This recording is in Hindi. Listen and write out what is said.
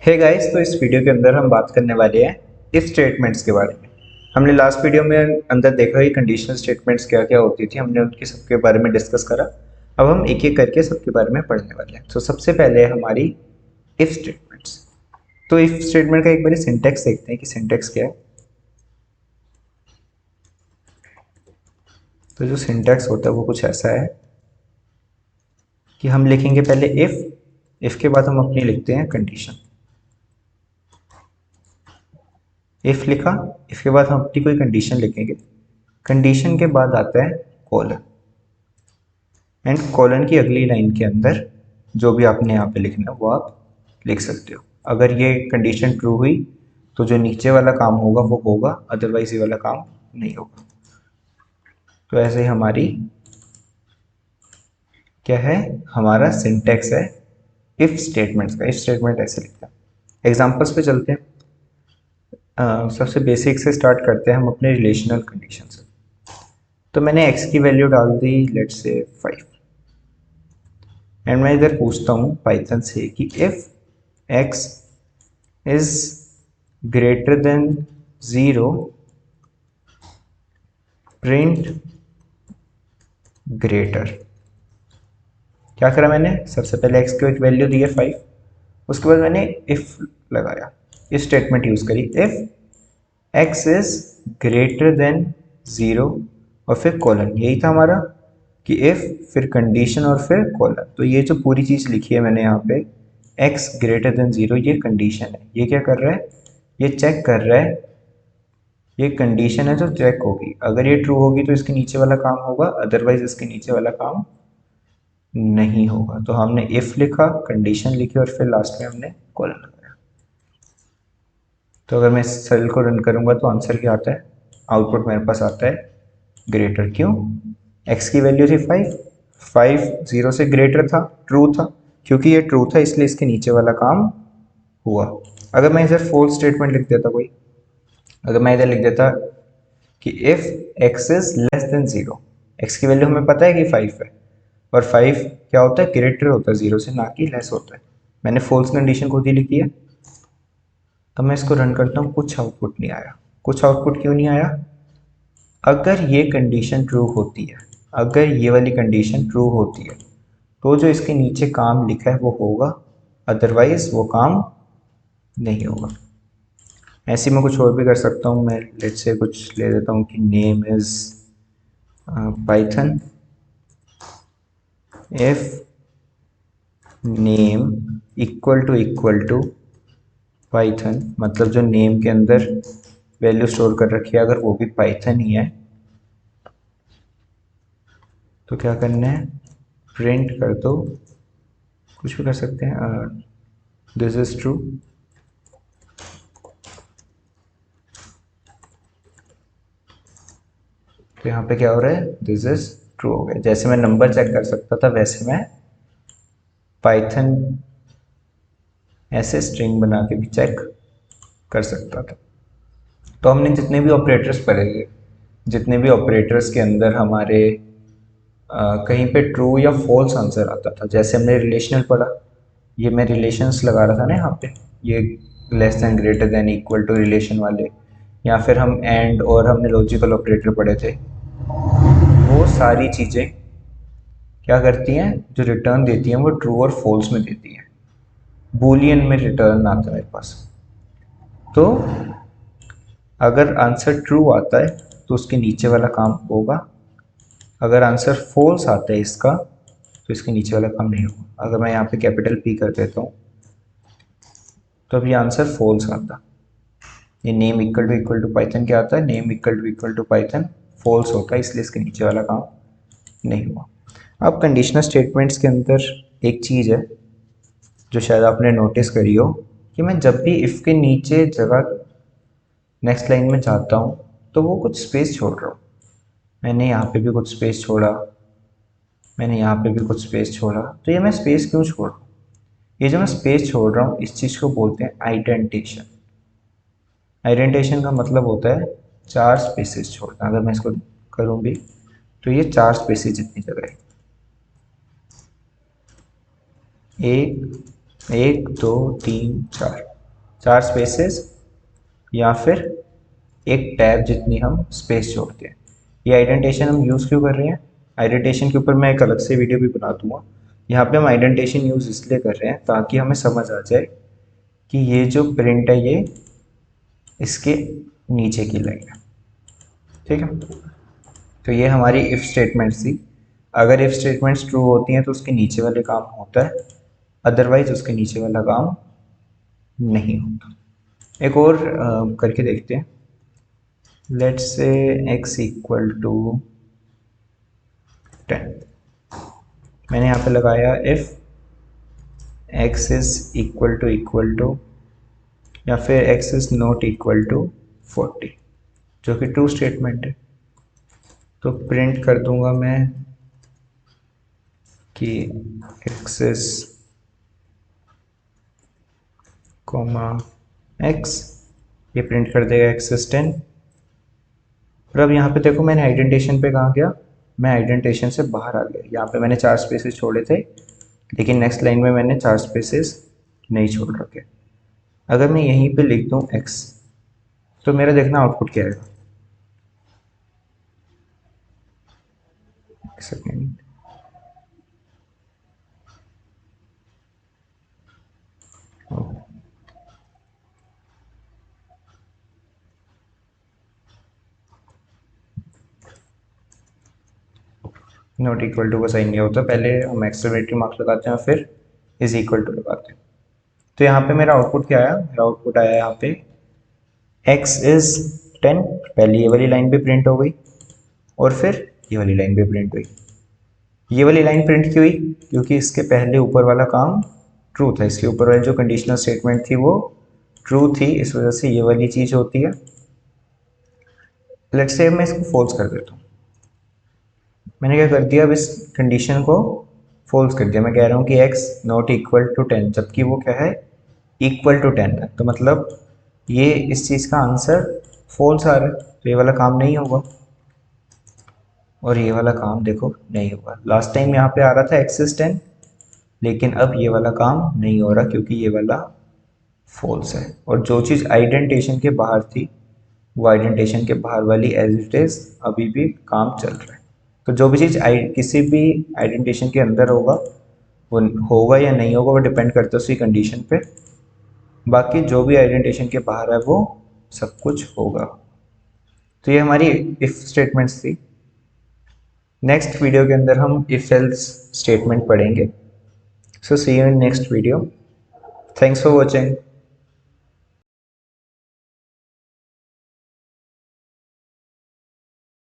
हे गाइस, तो इस वीडियो के अंदर हम बात करने वाले हैं इफ स्टेटमेंट्स के बारे में। हमने लास्ट वीडियो में अंदर देखा कि कंडीशनल स्टेटमेंट्स क्या क्या होती थी, हमने उनके सबके बारे में डिस्कस करा। अब हम एक एक करके सबके बारे में पढ़ने वाले हैं। तो सबसे पहले है हमारी इफ स्टेटमेंट्स। तो इफ स्टेटमेंट का एक बार सिंटेक्स देखते हैं कि सिंटेक्स क्या है। तो जो सिंटेक्स होता है वो कुछ ऐसा है कि हम लिखेंगे पहले इफ के बाद हम अपनी लिखते हैं कंडीशन। इफ लिखा, इफ के बाद हम अपनी कोई कंडीशन लिखेंगे, कंडीशन के बाद आता है कॉलन, एंड कॉलन की अगली लाइन के अंदर जो भी आपने यहाँ पे लिखना है वो आप लिख सकते हो। अगर ये कंडीशन ट्रू हुई तो जो नीचे वाला काम होगा वो होगा, अदरवाइज ये वाला काम नहीं होगा। तो ऐसे ही हमारी क्या है, हमारा सिंटेक्स है इफ स्टेटमेंट्स का। इफ स्टेटमेंट ऐसे लिखते हैं। एग्जांपल्स पे चलते हैं। सबसे बेसिक से स्टार्ट करते हैं हम अपने रिलेशनल कंडीशन से। तो मैंने x की वैल्यू डाल दी, लेट्स से 5, एंड मैं इधर पूछता हूँ पाइथन से कि if x is greater than 0 print greater. क्या करा मैंने, सबसे पहले x को एक वैल्यू दी है 5, उसके बाद मैंने इफ लगाया, इफ स्टेटमेंट यूज करी। If x is greater than 0 और फिर कॉलन, यही था हमारा कि इफ फिर कंडीशन और फिर कॉलन। तो ये जो पूरी चीज़ लिखी है मैंने यहाँ पे, x ग्रेटर देन 0, ये कंडीशन है। ये क्या कर रहा है, ये चेक कर रहा है, ये कंडीशन है जो चेक होगी। अगर ये ट्रू होगी तो इसके नीचे वाला काम होगा, अदरवाइज इसके नीचे वाला काम नहीं होगा। तो हमने इफ लिखा, कंडीशन लिखी और फिर लास्ट में हमने कॉलन लगाया। तो अगर मैं इस सेल को रन करूंगा तो आंसर क्या आता है, आउटपुट मेरे पास आता है ग्रेटर। क्यों, x की वैल्यू थी 5, 5 0 से ग्रेटर था, ट्रू था। क्योंकि ये ट्रू था इसलिए इसके नीचे वाला काम हुआ। अगर मैं इधर फॉल्स स्टेटमेंट लिख देता कोई, अगर मैं इधर लिख देता कि if x is less than 0, x की वैल्यू हमें पता है कि 5 है, और 5 क्या होता है, ग्रेटर होता है 0 से, ना कि लेस होता है। मैंने फॉल्स कंडीशन खुद ही लिखी है। अब मैं इसको रन करता हूँ, कुछ आउटपुट नहीं आया। कुछ आउटपुट क्यों नहीं आया, अगर ये कंडीशन ट्रू होती है, अगर ये वाली कंडीशन ट्रू होती है तो जो इसके नीचे काम लिखा है वो होगा, अदरवाइज वो काम नहीं होगा। ऐसे मैं कुछ और भी कर सकता हूँ। मैं लेट से कुछ ले देता हूँ कि name is Python, if name equal to Python, मतलब जो नेम के अंदर वैल्यू स्टोर कर रखी है अगर वो भी पाइथन ही है, तो क्या करना है, प्रिंट कर दो, कुछ भी कर सकते हैं, दिस इज ट्रू। तो यहाँ पे क्या हो रहा है, दिस इज ट्रू हो गया। जैसे मैं नंबर चेक कर सकता था वैसे मैं पाइथन ऐसे स्ट्रिंग बना के भी चेक कर सकता था। तो हमने जितने भी ऑपरेटर्स पढ़े, जितने भी ऑपरेटर्स के अंदर हमारे कहीं पे ट्रू या फॉल्स आंसर आता था, जैसे हमने रिलेशनल पढ़ा, ये मैं रिलेशंस लगा रहा था ना यहाँ पे, ये less than greater than equal to relation वाले, या फिर हम एंड और हमने लॉजिकल ऑपरेटर पढ़े थे। वो सारी चीज़ें क्या करती हैं, जो रिटर्न देती हैं वो ट्रू और फॉल्स में देती हैं। बूलियन में रिटर्न आता है मेरे पास। तो अगर आंसर ट्रू आता है तो उसके नीचे वाला काम होगा, अगर आंसर फॉल्स आता है इसका तो इसके नीचे वाला काम नहीं होगा। अगर मैं यहाँ पे कैपिटल P कर देता हूँ तो अब ये आंसर फॉल्स आता। ये नेम इक्वल टू पाइथन क्या आता है, name equal to Python false होता है, इसलिए इसके नीचे वाला काम नहीं हुआ। अब कंडीशनल स्टेटमेंट्स के अंदर एक चीज़ है जो शायद आपने नोटिस करी हो, कि मैं जब भी इफ़ के नीचे जगह नेक्स्ट लाइन में जाता हूँ तो वो कुछ स्पेस छोड़ रहा हूँ। मैंने यहाँ पे भी कुछ स्पेस छोड़ा, मैंने यहाँ पे भी कुछ स्पेस छोड़ा। तो ये मैं स्पेस क्यों छोड़ रहा हूँ, ये जो मैं स्पेस छोड़ रहा हूँ इस चीज़ को बोलते हैं आइडेंटेशन। आइडेंटेशन का मतलब होता है 4 स्पेसेस छोड़ना। अगर मैं इसको करूँ भी तो ये 4 स्पेसेस जितनी जगह है, एक 1 2 3 4। 4 स्पेसेस या फिर एक टैब जितनी हम स्पेस छोड़ते हैं। ये आइडेंटेशन हम यूज़ क्यों कर रहे हैं? आइडेंटेशन के ऊपर मैं एक अलग से वीडियो भी बना दूंगा। यहाँ पे हम आइडेंटेशन यूज़ इसलिए कर रहे हैं ताकि हमें समझ आ जाए कि ये जो प्रिंट है ये इसके नीचे की लाइन है। ठीक है, तो ये हमारी इफ़ स्टेटमेंट्स थी। अगर इफ़ स्टेटमेंट्स ट्रू होती हैं तो उसके नीचे वाले काम होता है, अदरवाइज उसके नीचे वाला काम नहीं होता। एक और करके देखते हैं। Let's say x equal to 10। मैंने यहाँ पे लगाया if x is equal to या फिर x is not equal to 40, जो कि ट्रू स्टेटमेंट है। तो प्रिंट कर दूंगा मैं कि x इज कॉमा x, ये प्रिंट कर देगा x इज 10। और अब यहाँ पे देखो मैंने आइडेंटेशन पे कहाँ गया, मैं आइडेंटेशन से बाहर आ गया। यहाँ पे मैंने 4 स्पेसेस छोड़े थे, लेकिन नेक्स्ट लाइन में मैंने 4 स्पेसेस नहीं छोड़ रखे। अगर मैं यहीं पे लिख दूँ x, तो मेरा देखना आउटपुट क्या आएगा। एक सेकेंड, नॉट इक्वल टू का साइन नहीं होता, पहले हम एक्सक्लेमेटरी मार्क्स लगाते हैं फिर इज इक्वल टू लगाते हैं। तो यहाँ पे मेरा आउटपुट क्या आया? मेरा आउटपुट आया यहाँ पे x इज 10, पहले ये वाली लाइन पे प्रिंट हो गई और फिर ये वाली लाइन पे प्रिंट हुई। ये वाली लाइन प्रिंट क्यों हुई? क्योंकि इसके पहले ऊपर वाला काम ट्रू था, इसके ऊपर वाली जो कंडीशनल स्टेटमेंट थी वो ट्रू थी, इस वजह से ये वाली चीज़ होती है। लेट्स से मैं इसको फॉल्स कर देता हूँ। मैंने क्या कर दिया, अब इस कंडीशन को फॉल्स कर दिया। मैं कह रहा हूँ कि x नॉट इक्वल टू 10, जबकि वो क्या है, इक्वल टू 10 है। तो मतलब ये इस चीज़ का आंसर फॉल्स आ रहा है, तो ये वाला काम नहीं होगा और ये वाला काम देखो नहीं होगा। लास्ट टाइम यहाँ पे आ रहा था x इज 10, लेकिन अब ये वाला काम नहीं हो रहा क्योंकि ये वाला फॉल्स है। और जो चीज़ आइडेंटेशन के बाहर थी वो आइडेंटेशन के बाहर वाली एज इट इज़ अभी भी काम चल रहा है। तो जो भी चीज़ किसी भी आइडेंटेशन के अंदर होगा वो होगा या नहीं होगा, वो डिपेंड करता है उसकी कंडीशन पे। बाकी जो भी आइडेंटेशन के बाहर है वो सब कुछ होगा। तो ये हमारी इफ़ स्टेटमेंट्स थी। नेक्स्ट वीडियो के अंदर हम इफ एल्स स्टेटमेंट पढ़ेंगे। So see you in next video. Thanks for watching.